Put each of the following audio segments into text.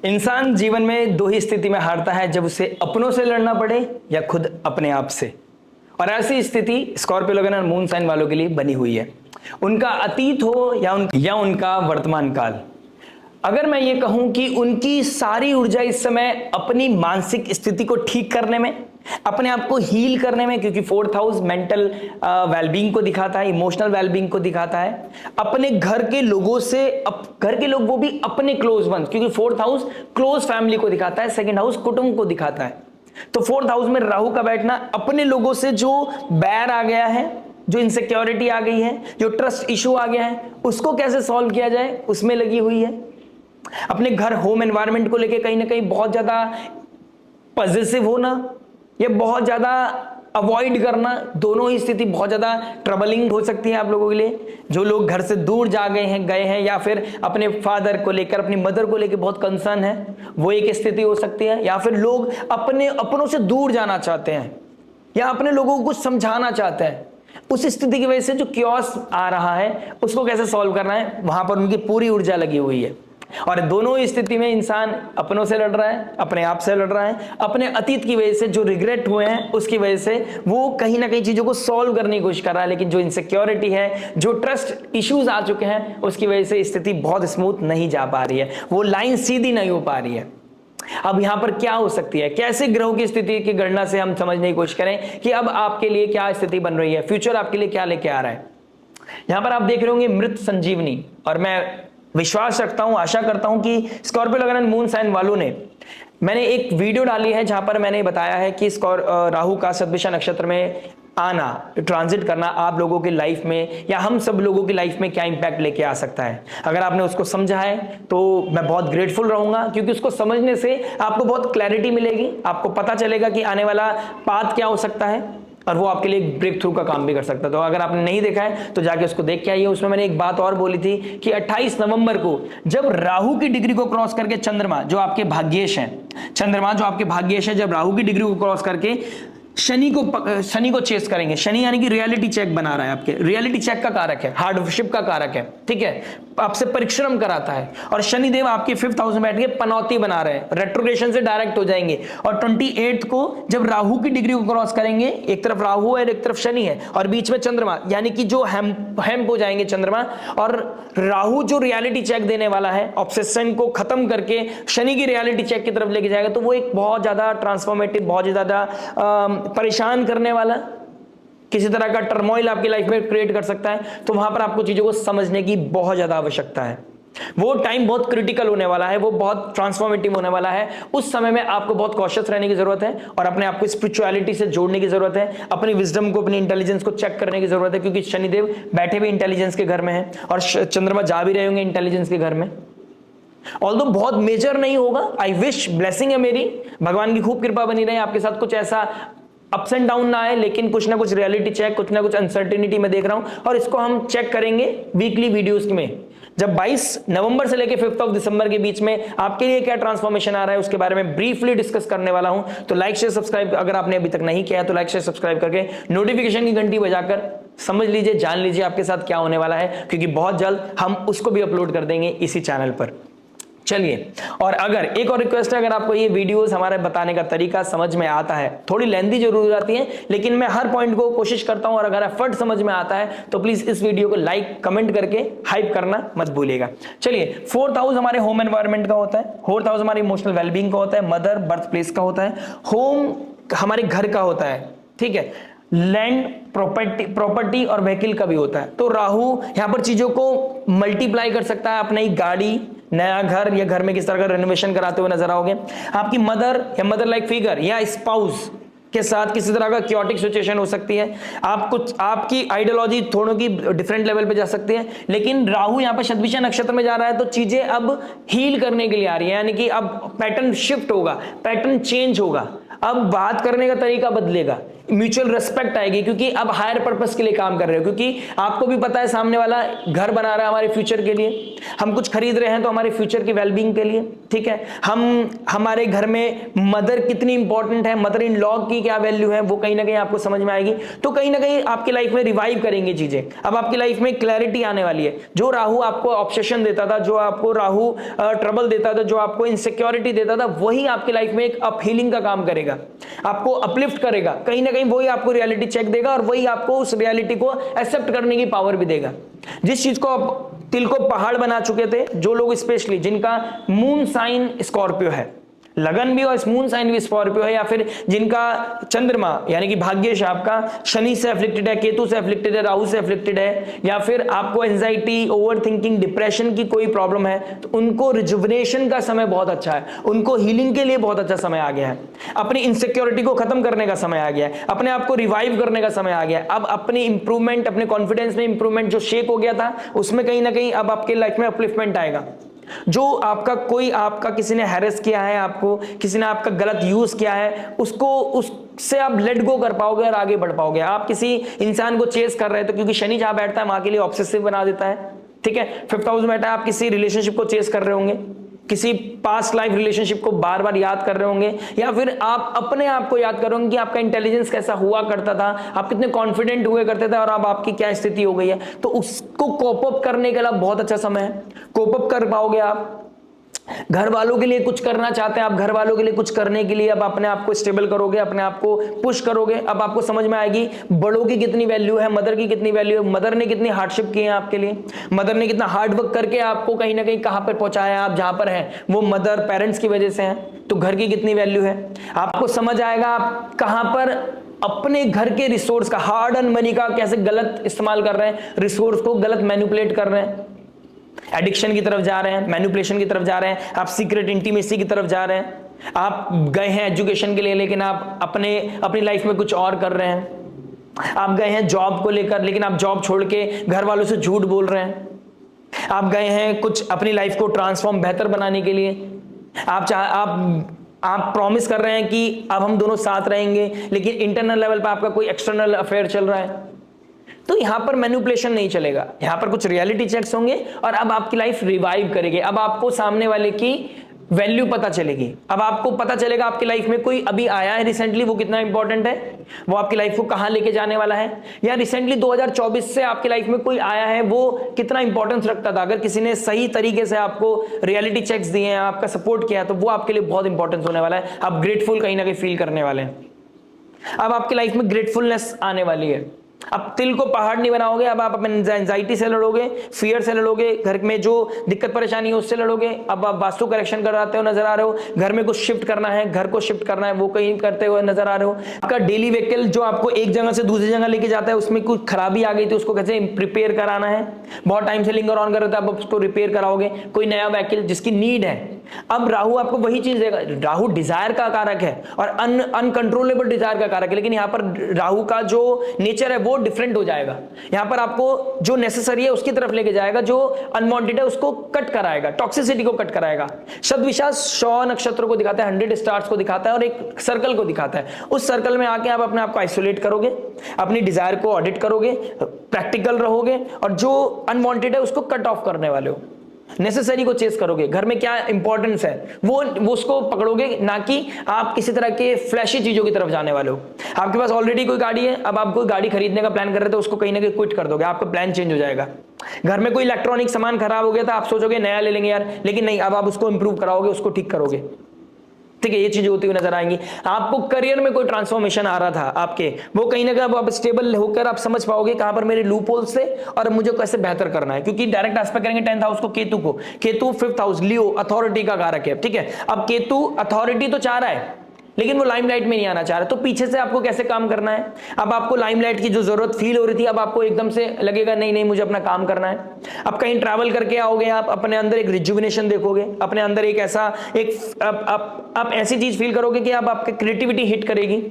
इंसान जीवन में दो ही स्थिति में हारता है, जब उसे अपनों से लड़ना पड़े या खुद अपने आप से। और ऐसी स्थिति स्कॉर्पियो लगन और मून साइन वालों के लिए बनी हुई है, उनका अतीत हो या उनका वर्तमान काल। अगर मैं ये कहूं कि उनकी सारी ऊर्जा इस समय अपनी मानसिक स्थिति को ठीक करने में, अपने आप को हील करने में, क्योंकि फोर्थ हाउस मेंटल वेलबींग को दिखाता है, इमोशनल वेलबींग को दिखाता है, अपने घर के लोगों से, घर के लोग वो भी अपने क्लोज वंस, क्योंकि फोर्थ हाउस क्लोज फैमिली को दिखाता है, सेकंड हाउस कुटुंब को दिखाता है। तो फोर्थ हाउस में राहु का बैठना अपने लोगों से जो बैर आ गया है, जो इनसिक्योरिटी आ गई है, जो ट्रस्ट इशू आ गया है, उसको कैसे सॉल्व किया जाए उसमें लगी हुई है। अपने घर होम एनवायरनमेंट को लेके कहीं ना कहीं बहुत ज्यादा पॉजिटिव होना या बहुत ज्यादा अवॉइड करना, दोनों ही स्थिति बहुत ज्यादा ट्रबलिंग हो सकती है आप लोगों के लिए। जो लोग घर से दूर जा गए हैं या फिर अपने फादर को लेकर, अपनी मदर को लेकर बहुत कंसर्न है, वो एक स्थिति हो सकती है। या फिर लोग अपनों से दूर जाना चाहते हैं या अपने लोगों को कुछ समझाना चाहते हैं, उस स्थिति की वजह से जो क्योस आ रहा है उसको कैसे सॉल्व करना है, वहां पर उनकी पूरी ऊर्जा लगी हुई है। और दोनों ही स्थिति में इंसान अपनों से लड़ रहा है, अपने आप से लड़ रहा है, अपने अतीत की वजह से जो रिग्रेट हुए हैं उसकी वजह से वो कहीं ना कहीं चीजों को सॉल्व करने की कोशिश कर रहा है, लेकिन जो इनसिक्योरिटी है, जो ट्रस्ट इश्यूज आ चुके हैं, उसकी वजह से स्थिति बहुत स्मूथ नहीं जा पा रही है, वो लाइन सीधी नहीं हो पा रही है। अब यहां पर क्या हो सकती है, कैसे ग्रहों की स्थिति की गणना से हम समझने की कोशिश करें कि अब आपके लिए क्या स्थिति बन रही है, फ्यूचर आपके लिए क्या लेके आ रहा है। यहां पर आप देख रहे होंगे मृत संजीवनी, और मैं विश्वास रखता हूं, आशा करता हूं कि स्कॉर्पियो लगन मून साइन वालों ने, मैंने एक वीडियो डाली है जहां पर मैंने बताया है कि राहु का शतभिषा नक्षत्र में आना, ट्रांजिट करना आप लोगों की लाइफ में या हम सब लोगों की लाइफ में क्या इंपैक्ट लेके आ सकता है। अगर आपने उसको समझा है तो मैं बहुत ग्रेटफुल रहूंगा, क्योंकि उसको समझने से आपको बहुत क्लैरिटी मिलेगी, आपको पता चलेगा कि आने वाला पाथ क्या हो सकता है और वो आपके लिए ब्रेक थ्रू का काम भी कर सकता है। तो अगर आपने नहीं देखा है तो जाके उसको देख के आइए। उसमें मैंने एक बात और बोली थी कि 28 नवंबर को जब राहु की डिग्री को क्रॉस करके चंद्रमा, जो आपके भाग्येश हैं, चंद्रमा जो आपके भाग्येश है, जब राहु की डिग्री को क्रॉस करके शनि को चेस करेंगे, शनि यानी कि रियलिटी चेक बना रहा है, आपके रियलिटी चेक का कारक है, हार्डशिप का कारक है, ठीक है, आपसे परिश्रम कराता है। और शनिदेव आपके 5th हाउस में बैठ के पनौती बना रहे हैं, रेट्रोग्रेशन से डायरेक्ट हो जाएंगे। और 28 को जब राहु की डिग्री को क्रॉस करेंगे, एक तरफ राहु है, एक तरफ शनि है, और बीच में चंद्रमा, यानी कि जो हेम्प हो जाएंगे चंद्रमा। और राहु जो रियलिटी चेक देने वाला है, ऑब्सेशन को खत्म करके शनि की रियलिटी चेक की तरफ लेके जाएगा, तो वो एक बहुत ज्यादा ट्रांसफॉर्मेटिव, बहुत ज्यादा परेशान करने वाला, किसी तरह का टर्मोइल आपकी लाइफ में क्रिएट कर सकता है। तो वहां पर आपको चीजों को समझने की बहुत ज्यादा आवश्यकता है। वो टाइम बहुत क्रिटिकल होने वाला है, वो बहुत ट्रांसफॉर्मेटिव होने वाला है। उस समय में आपको बहुत कॉशियस रहने की जरूरत है और अपने आप को स्पिरिचुअलिटी से जोड़ने की जरूरत है, अपनी विजडम को, अपनी इंटेलिजेंस को चेक करने की जरूरत है, क्योंकि शनिदेव बैठे भी इंटेलिजेंस के घर में है और चंद्रमा जा भी रहे होंगे इंटेलिजेंस के घर में। ऑल्दो बहुत मेजर नहीं होगा, आई विश, ब्लेसिंग है मेरी, भगवान की खूब कृपा बनी रहे, आपके साथ कुछ ऐसा अप्स एंड डाउन ना आए, लेकिन कुछ ना कुछ रियलिटी चेक, कुछ ना कुछ अनसर्टेनिटी में देख रहा हूं। और इसको हम चेक करेंगे वीकली वीडियोस में, जब 22 नवंबर से लेकर 5 दिसंबर के बीच में आपके लिए क्या ट्रांसफॉर्मेशन आ रहा है उसके बारे में ब्रीफली डिस्कस करने वाला हूं। तो लाइक शेयर सब्सक्राइब, अगर आपने अभी तक नहीं किया है तो लाइक शेयर सब्सक्राइब करके नोटिफिकेशन की घंटी बजाकर समझ लीजिए, जान लीजिए आपके साथ क्या होने वाला है, क्योंकि बहुत जल्द हम उसको भी अपलोड कर देंगे इसी चैनल पर। चलिए, और अगर एक और रिक्वेस्ट है, अगर आपको ये वीडियोस हमारे बताने का तरीका समझ में आता है, थोड़ी लेंथी जरूर हो जाती है, लेकिन मैं हर पॉइंट को कोशिश करता हूं, और अगर एफर्ट समझ में आता है तो प्लीज इस वीडियो को लाइक कमेंट करके हाइप करना मत भूलिएगा। चलिए, 4th हाउस हमारे होम एनवायरनमेंट का होता है, 4th हाउस हमारी इमोशनल वेलबींग का होता है, मदर बर्थ प्लेस का होता है, होम हमारे घर का होता है, ठीक है, लैंड प्रॉपर्टी और व्हीकल का भी होता है। तो राहु यहां पर चीजों को मल्टीप्लाई कर सकता है, अपनी गाड़ी, नया घर या घर में किस तरह का रेनोवेशन कराते हुए नजर आओगे। आपकी मदर या मदर लाइक फिगर या स्पाउस के साथ किसी तरह का क्योटिक सिचुएशन हो सकती है। आपकी आइडियोलॉजी थोड़ों की डिफरेंट लेवल पे जा सकती है, लेकिन राहु यहां पर शतभिषा नक्षत्र में जा रहा है तो चीजें अब हील करने के लिए आ रही है, यानी कि अब पैटर्न शिफ्ट होगा, पैटर्न चेंज होगा। अब बात करने का तरीका बदलेगा, म्यूचुअल रिस्पेक्ट आएगी, क्योंकि अब हायर पर्पस के लिए काम कर रहे हो, क्योंकि आपको भी पता है सामने वाला घर बना रहा है हमारे फ्यूचर के लिए, हम कुछ खरीद रहे हैं तो हमारे फ्यूचर की वेलबींग के लिए, ठीक है। हमारे घर में मदर कितनी इंपॉर्टेंट है, मदर इन लॉ की क्या वैल्यू है, वो कहीं ना कहीं आपको समझ में आएगी। तो कहीं ना कहीं आपकी लाइफ में रिवाइव करेंगे चीजें। अब आपकी लाइफ में क्लैरिटी आने वाली है। जो राहु आपको ऑब्सेशन देता था, जो आपको राहु ट्रबल देता था, जो आपको इनसिक्योरिटी देता था, वही आपकी लाइफ में एक अप हीलिंग का काम करेगा, आपको अपलिफ्ट करेगा। कहीं ना कहीं वही आपको रियलिटी चेक देगा और वही आपको उस रियलिटी को एक्सेप्ट करने की पावर भी देगा। जिस चीज को आप तिल को पहाड़ बना चुके थे, जो लोग स्पेशली जिनका मून साइन स्कॉर्पियो है, लगन भी और मून साइन भी स्कॉर्पियो है, या फिर जिनका चंद्रमा यानी कि भाग्यश आपका शनि से अफ्लिक्टेड है, केतु से अफ्लिक्टेड है, राहु से अफ्लिक्टेड है, या फिर आपको एंजाइटी, ओवर थिंकिंग, डिप्रेशन की कोई प्रॉब्लम है, तो उनको रिजुवनेशन का समय बहुत अच्छा है, उनको हीलिंग के लिए बहुत अच्छा समय आ गया है, अपनी इनसिक्योरिटी को खत्म करने का समय आ गया है, अपने आप को रिवाइव करने का समय आ गया है। अब अपनी इंप्रूवमेंट, अपने कॉन्फिडेंस में इंप्रूवमेंट जो शेक हो गया था, उसमें कहीं ना कहीं अब आपके लाइफ में अपलिफ्टमेंट आएगा। जो आपका किसी ने हैरेस किया है, आपको किसी ने आपका गलत यूज किया है, उससे आप लेट गो कर पाओगे और आगे बढ़ पाओगे। आप किसी इंसान को चेस कर रहे हो, तो क्योंकि शनि जहां बैठता है वहां के लिए ऑब्सेसिव बना देता है, ठीक है। 5th हाउस में बैठा है, आप किसी रिलेशनशिप को चेस कर रहे होंगे, किसी पास्ट लाइफ रिलेशनशिप को बार बार याद कर रहे होंगे, या फिर आप अपने आप को याद करोगे कि आपका इंटेलिजेंस कैसा हुआ करता था, आप कितने कॉन्फिडेंट हुए करते थे और अब आपकी क्या स्थिति हो गई है। तो उसको कोप अप करने के लिए बहुत अच्छा समय है, कोप अप कर पाओगे आप। घर वालों के लिए कुछ करना चाहते हैं आप, घर वालों के लिए कुछ करने के लिए अब अपने आप को स्टेबल करोगे, अपने आप को पुश करोगे। अब आपको समझ में आएगी बड़ों की कितनी वैल्यू है, मदर की कितनी वैल्यू है, मदर ने कितनी हार्डशिप की है आपके लिए, मदर ने कितना हार्ड वर्क करके आपको कहीं ना कहीं कहां पर पहुंचाया है। आप जहां पर हैं वो मदर पेरेंट्स की वजह से हैं, तो घर की कितनी वैल्यू है आपको समझ आएगा। आप कहां पर अपने घर के रिसोर्स का, हार्ड अर्न मनी का कैसे गलत इस्तेमाल कर रहे हैं, रिसोर्स को गलत मैनिपुलेट कर रहे हैं, एडिक्शन की तरफ जा रहे हैं, मैनिपुलेशन की तरफ जा रहे हैं, आप सीक्रेट इंटीमेसी की तरफ जा रहे हैं। आप गए हैं एजुकेशन के लिए, लेकिन आप अपनी लाइफ में कुछ और कर रहे हैं। आप गए हैं जॉब को लेकर, लेकिन आप जॉब छोड़ के घर वालों से झूठ बोल रहे हैं। आप गए हैं कुछ अपनी लाइफ को ट्रांसफॉर्म, बेहतर बनाने के लिए। आप प्रॉमिस कर रहे हैं कि अब हम दोनों साथ रहेंगे, लेकिन इंटरनल लेवल पर आपका कोई एक्सटर्नल अफेयर चल रहा है। तो यहां पर मैनिपुलेशन नहीं चलेगा, यहां पर कुछ रियलिटी चेक्स होंगे और अब आपकी लाइफ रिवाइव करेगी। अब आपको सामने वाले की वैल्यू पता चलेगी। अब आपको पता चलेगा आपकी लाइफ में कोई अभी आया है रिसेंटली, वो कितना इंपॉर्टेंट है, वो आपकी लाइफ को कहां लेके जाने वाला है, या रिसेंटली 2024 से आपकी लाइफ में कोई आया है वो कितना इंपॉर्टेंस रखता था। अगर किसी ने सही तरीके से आपको रियलिटी चेक्स दिए हैं, आपका सपोर्ट किया, तो वो आपके लिए बहुत इंपॉर्टेंस होने वाला है। आप ग्रेटफुल कहीं ना कहीं फील करने वाले हैं। अब आपकी लाइफ में ग्रेटफुलनेस आने वाली है। अब तिल को पहाड़ नहीं बनाओगे, अब आप अपने एंजाइटी से लड़ोगे, फियर से लड़ोगे, घर में जो दिक्कत परेशानी है उससे लड़ोगे। अब आप वास्तु करेक्शन कराते हो नजर आ रहे हो, घर में कुछ शिफ्ट करना है, घर को शिफ्ट करना है, वो कहीं करते हुए नजर आ रहे हो। आपका डेली व्हीकल जो आपको एक जगह से दूसरी जगह लेके जाता है, उसमें कुछ खराबी आ गई थी, उसको कैसे रिपेयर कराना है, बहुत टाइम से लिंगर ऑन कर रहे थे, अब उसको रिपेयर कराओगे। कोई नया व्हीकल जिसकी नीड है, अब राहु आपको वही चीज देगा। राहु डिजायर का कारक है और अनकंट्रोलेबल डिजायर का कारक है, लेकिन यहां पर राहु का जो नेचर है वो डिफरेंट हो जाएगा। यहां पर आपको जो नेसेसरी है उसकी तरफ लेके जाएगा, जो अनवांटेड है उसको कट कराएगा, टॉक्सिसिटी को कट कराएगा। शतविशाख 100 नक्षत्रों को दिखाता है, 100 स्टार्स को दिखाता है और एक सर्कल को दिखाता है। उस सर्कल में आके आप अपने आप को आइसोलेट करोगे, अपनी डिजायर को ऑडिट करोगे, प्रैक्टिकल रहोगे और जो अनवांटेड है उसको कट ऑफ करने वाले हो। नेसेसरी को चेस करोगे, घर में क्या इंपॉर्टेंस है वो उसको पकड़ोगे, ना कि आप किसी तरह के फ्लैशी चीजों की तरफ जाने वाले हो। आपके पास ऑलरेडी कोई गाड़ी है, अब आप कोई गाड़ी खरीदने का प्लान कर रहे थे, उसको कहीं ना कहीं क्विट कर दोगे, आपका प्लान चेंज हो जाएगा। घर में कोई इलेक्ट्रॉनिक सामान खराब हो गया था, आप सोचोगे नया ले लेंगे यार, लेकिन नहीं, अब आप उसको इंप्रूव कराओगे, उसको ठीक करोगे। ठीक है, ये चीजें होती हुई नजर आएंगी। आपको करियर में कोई ट्रांसफॉर्मेशन आ रहा था आपके, वो कहीं ना कहीं आप स्टेबल होकर आप समझ पाओगे कहां पर मेरे लूप होल्स थे और मुझे कैसे बेहतर करना है, क्योंकि डायरेक्ट एस्पेक्ट करेंगे 10th हाउस को केतु को। केतु 5th हाउस लियो अथॉरिटी का कारक है। ठीक है, अब केतु अथॉरिटी तो चाह रहा है लेकिन वो लाइमलाइट में नहीं आना चाह रहा, तो पीछे से आपको कैसे काम करना है। अब आपको लाइमलाइट की जो जरूरत फील हो रही थी, अब आपको एकदम से लगेगा नहीं नहीं मुझे अपना काम करना है। अब कहीं ट्रैवल करके आओगे, आप अपने अंदर एक रिजुविनेशन देखोगे, अपने अंदर एक ऐसा आप ऐसी चीज फील करोगे कि अब आपकी क्रिएटिविटी हिट करेगी,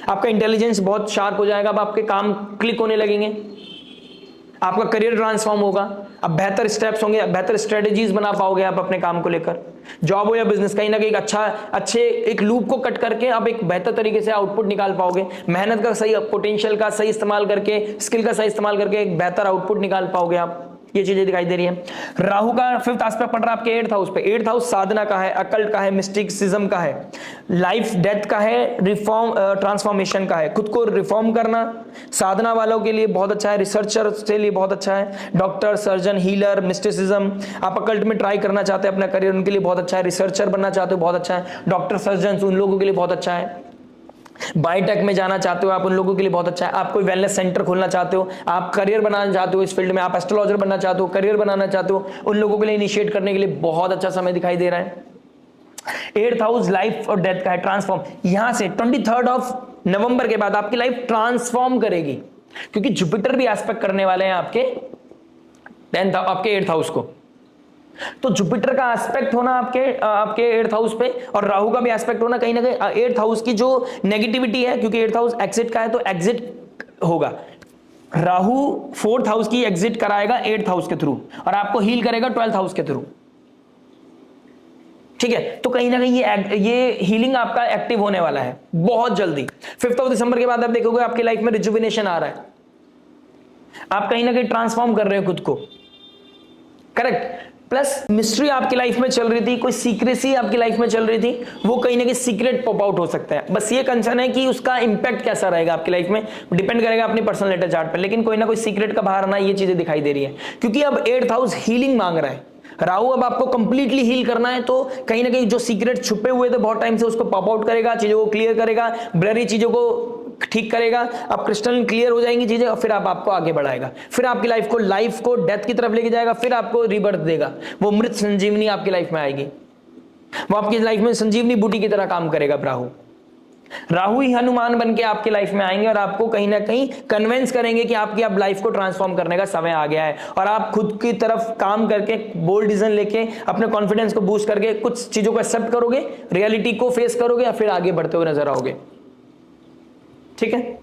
आपका इंटेलिजेंस बहुत शार्प हो जाएगा, अब आपके काम क्लिक होने लगेंगे। आपका करियर ट्रांसफॉर्म होगा, अब बेहतर स्टेप्स होंगे, बेहतर स्ट्रेटेजीज बना पाओगे आप अपने काम को लेकर, जॉब हो या बिजनेस, कहीं ना कहीं अच्छे एक लूप को कट करके आप एक बेहतर तरीके से आउटपुट निकाल पाओगे, मेहनत का सही, पोटेंशियल का सही इस्तेमाल करके, स्किल का सही इस्तेमाल करके एक बेहतर आउटपुट निकाल पाओगे आप। ये चीजें दिखाई दे रही है। राहु का 5th एस्पेक्ट पड़ रहा है आपके 8th हाउस पे। 8th हाउस साधना का है, अकल्ट का है, मिस्टिसिज्म का है, लाइफ डेथ का है, रिफॉर्म ट्रांसफॉर्मेशन का है, खुद को रिफॉर्म करना साधना वालों के लिए बहुत अच्छा है, रिसर्चर के लिए बहुत अच्छा है, डॉक्टर, सर्जन, हीलर, मिस्टिसिज्म, आप अकल्ट में ट्राई करना चाहते हैं अपना करियर, उनके लिए बहुत अच्छा है, रिसर्चर बनना चाहते हो बहुत अच्छा है, डॉक्टर, सर्जन उन लोगों के लिए बहुत अच्छा है, बायोटेक में जाना चाहते हो आप, उन लोगों के लिए बहुत अच्छा है, आप कोई वेलनेस सेंटर खोलना चाहते हो, आप करियर बनाना चाहते हो इस फील्ड में, आप एस्ट्रोलॉजर बनना चाहते हो, करियर बनाना चाहते हो, उन लोगों के लिए इनिशिएट करने के लिए बहुत अच्छा समय दिखाई दे रहा है। 8th हाउस लाइफ और डेथ का है, ट्रांसफॉर्म। यहां से 23 नवंबर के बाद आपकी लाइफ ट्रांसफॉर्म करेगी, क्योंकि जुपिटर भी एस्पेक्ट करने वाले हैं आपके 8th हाउस को। तो जुपिटर का एस्पेक्ट होना आपके 8th हाउस पे और राहु का भी एस्पेक्ट होना, कहीं ना कहीं 8th हाउस की जो नेगेटिविटी है, क्योंकि 8th हाउस एग्जिट का है तो एग्जिट होगा, राहु 4th हाउस की एग्जिट कराएगा 8th हाउस के थ्रू और आपको हील करेगा 12th हाउस के थ्रू। ठीक है, तो कहीं ना कहीं ये हीलिंग आपका एक्टिव होने वाला है बहुत जल्दी। 5 दिसंबर के बाद आप देखोगे आपकी लाइफ में रिजुविनेशन आ रहा है, आप कहीं ना कहीं ट्रांसफॉर्म कर रहे हो खुद को, करेक्ट। प्लस मिस्ट्री आपकी लाइफ में चल रही थी, कोई सीक्रेसी आपकी लाइफ में चल रही थी, वो कहीं ना कहीं सीक्रेट पॉप आउट हो सकता है। बस ये कंसर्न है कि उसका इंपैक्ट कैसा रहेगा आपकी लाइफ में, डिपेंड करेगा अपनी पर्सनल लेटर चार्ट पर, लेकिन कोई ना कोई सीक्रेट का बाहर आना, ये चीजें दिखाई दे रही है, क्योंकि अब 8th हाउस हीलिंग मांग रहा है। राहु अब आपको कंप्लीटली हील करना है, तो कहीं ना कहीं जो सीक्रेट छुपे हुए थे बहुत टाइम से, उसको पॉप आउट करेगा, चीजों को क्लियर करेगा, ब्लरी चीजों को ठीक करेगा, अब क्रिस्टल क्लियर हो जाएंगी चीजें और फिर आपको आगे बढ़ाएगा, फिर आपकी लाइफ को डेथ की तरफ लेके जाएगा, फिर आपको रीबर्थ देगा, वो मृत संजीवनी आपकी लाइफ में आएगी, वो आपकी लाइफ में संजीवनी बूटी की तरह काम करेगा। राहु ही हनुमान बन के आपकी लाइफ में आएंगे और आपको कहीं ना कहीं कन्विंस करेंगे कि आपकी अब लाइफ को ट्रांसफॉर्म करने का समय आ गया है, और आप खुद की तरफ काम करके बोल्ड डिसीजन लेके अपने कॉन्फिडेंस को बूस्ट करके कुछ चीजों को एक्सेप्ट करोगे, रियलिटी को फेस करोगे और फिर आगे बढ़ते हुए नजर आओगे। ठीक है,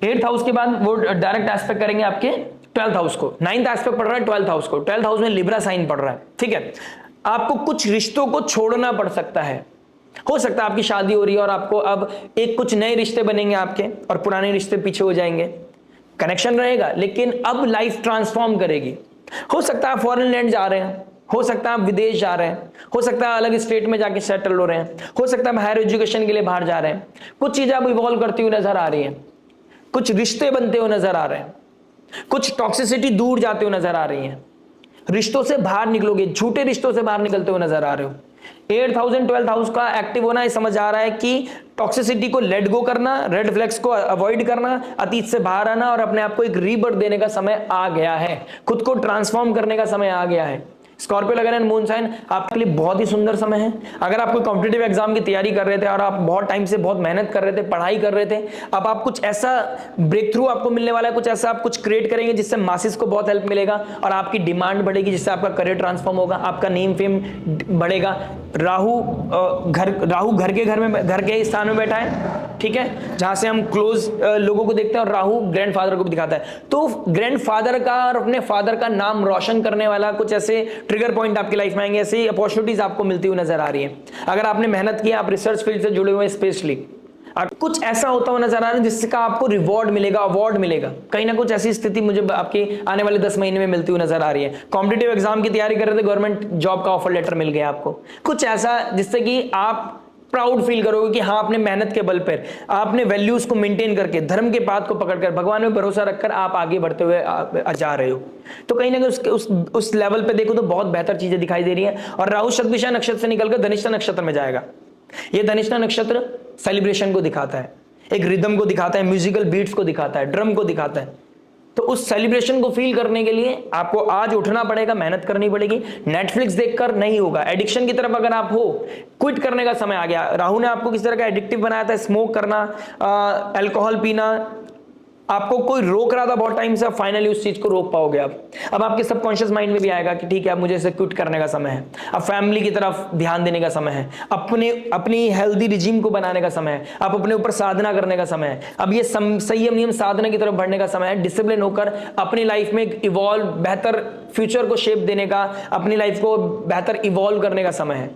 8th हाउस के बाद वो डायरेक्ट एस्पेक्ट करेंगे आपके 12th हाउस को। 9th एस्पेक्ट पड़ रहा है 12th हाउस को, 12th हाउस में लिब्रा साइन पड़ रहा है। ठीक है, आपको कुछ रिश्तों को छोड़ना पड़ सकता है, हो सकता है आपकी शादी हो रही है और आपको अब कुछ नए रिश्ते बनेंगे आपके और पुराने रिश्ते पीछे हो जाएंगे, कनेक्शन रहेगा लेकिन अब लाइफ ट्रांसफॉर्म करेगी। हो सकता है आप फॉरेन लैंड जा रहे हैं, हो सकता है आप विदेश जा रहे हैं, हो सकता है अलग स्टेट में जाके सेटल हो रहे हैं, हो सकता है आप हायर एजुकेशन के लिए बाहर जा रहे हैं, कुछ चीजें आप इवॉल्व करती हुई नजर आ रही हैं, कुछ रिश्ते बनते हुए नजर आ रहे हैं, कुछ टॉक्सिसिटी दूर जाते हुए नजर आ रही है, रिश्तों से बाहर निकलोगे, झूठे रिश्तों से बाहर निकलते हुए नजर आ रहे हो। 8th house and 12th house का एक्टिव होना समझ आ रहा है कि टॉक्सिसिटी को लेट गो करना, रेड फ्लैग्स को अवॉइड करना, अतीत से बाहर आना और अपने आप को एक रीबर्थ देने का समय आ गया है, खुद को ट्रांसफॉर्म करने का समय आ गया है। स्कॉर्पियो लगन एंड मून साइन आपके लिए बहुत ही सुंदर समय है। अगर आप कोई कॉम्पिटिटिव एग्जाम की तैयारी कर रहे थे और आप बहुत टाइम से बहुत मेहनत कर रहे थे, पढ़ाई कर रहे थे, अब आप कुछ ऐसा ब्रेक थ्रू आपको मिलने वाला है, कुछ ऐसा आप कुछ क्रिएट करेंगे जिससे मासेस को बहुत हेल्प मिलेगा और आपकी डिमांड बढ़ेगी, जिससे आपका करियर ट्रांसफॉर्म होगा, आपका नेम फेम बढ़ेगा। राहु घर के स्थान में बैठा है, ठीक है, जहां से हम क्लोज लोगों को देखते हैं, और राहु ग्रैंडफादर को भी दिखाता है। तो ग्रैंडफादर का और अपने फादर का नाम रोशन करने वाला कुछ ऐसे ट्रिगर पॉइंट आपकी लाइफ में आएंगे, ऐसी अपॉर्चुनिटीज आपको मिलती हुई नजर आ रही है। अगर आपने मेहनत की, आप रिसर्च फील्ड से जुड़े हुए, स्पेशली कुछ ऐसा होता हुआ नजर आ रहा है जिसका आपको रिवॉर्ड मिलेगा, अवार्ड मिलेगा, कहीं ना कुछ ऐसी स्थिति मुझे आपकी आने वाले 10 महीने में मिलती हुई नजर आ रही है। कॉम्पिटिटिव एग्जाम की तैयारी कर रहे थे, गवर्नमेंट जॉब का ऑफर लेटर मिल गया आपको, कुछ ऐसा जिससे कि आप प्राउड फील करोगे कि हाँ, आपने मेहनत के बल पर, आपने वैल्यूज को मेंटेन करके, धर्म के पाथ को पकड़कर, भगवान में भरोसा रखकर आप आगे बढ़ते हुए जा रहे हो। तो कहीं ना कहीं उस लेवल पे देखो तो बहुत बेहतर चीजें दिखाई दे रही हैं। और राहु शतभिषा नक्षत्र से निकलकर धनिष्ठा नक्षत्र में जाएगा। ये धनिष्ठा नक्षत्र सेलिब्रेशन को दिखाता है, एक रिदम को दिखाता है, म्यूजिकल बीट्स को दिखाता है, ड्रम को दिखाता है। तो उस सेलिब्रेशन को फील करने के लिए आपको आज उठना पड़ेगा, मेहनत करनी पड़ेगी। नेटफ्लिक्स देखकर नहीं होगा, एडिक्शन की तरफ अगर आप हो, क्विट करने का समय आ गया। राहु ने आपको किस तरह का एडिक्टिव बनाया था, स्मोक करना, अल्कोहल पीना, आपको कोई रोक रहा था बहुत टाइम से, अब फाइनली उस चीज को रोक पाओगे आप। अब आपके सबकॉन्शियस माइंड में भी आएगा कि ठीक है, अब मुझे इसे क्विट करने का समय है, अब फैमिली की तरफ ध्यान देने का समय है, अपनी हेल्दी रिजीम को बनाने का समय है, आप अपने ऊपर साधना करने का समय है, अब ये संयम नियम साधना की तरफ बढ़ने का समय है, डिसिप्लिन होकर अपनी लाइफ में इवॉल्व, बेहतर फ्यूचर को शेप देने का, अपनी लाइफ को बेहतर इवॉल्व करने का समय है।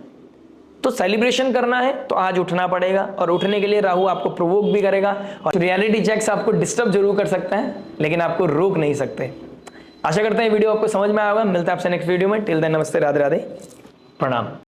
तो सेलिब्रेशन करना है तो आज उठना पड़ेगा, और उठने के लिए राहु आपको प्रोवोक भी करेगा, और रियलिटी चेक्स आपको डिस्टर्ब जरूर कर सकते हैं लेकिन आपको रोक नहीं सकते। आशा करते हैं वीडियो आपको समझ में आया होगा। मिलता है आपसे नेक्स्ट वीडियो में। टिल देन नमस्ते, राधे राधे, प्रणाम।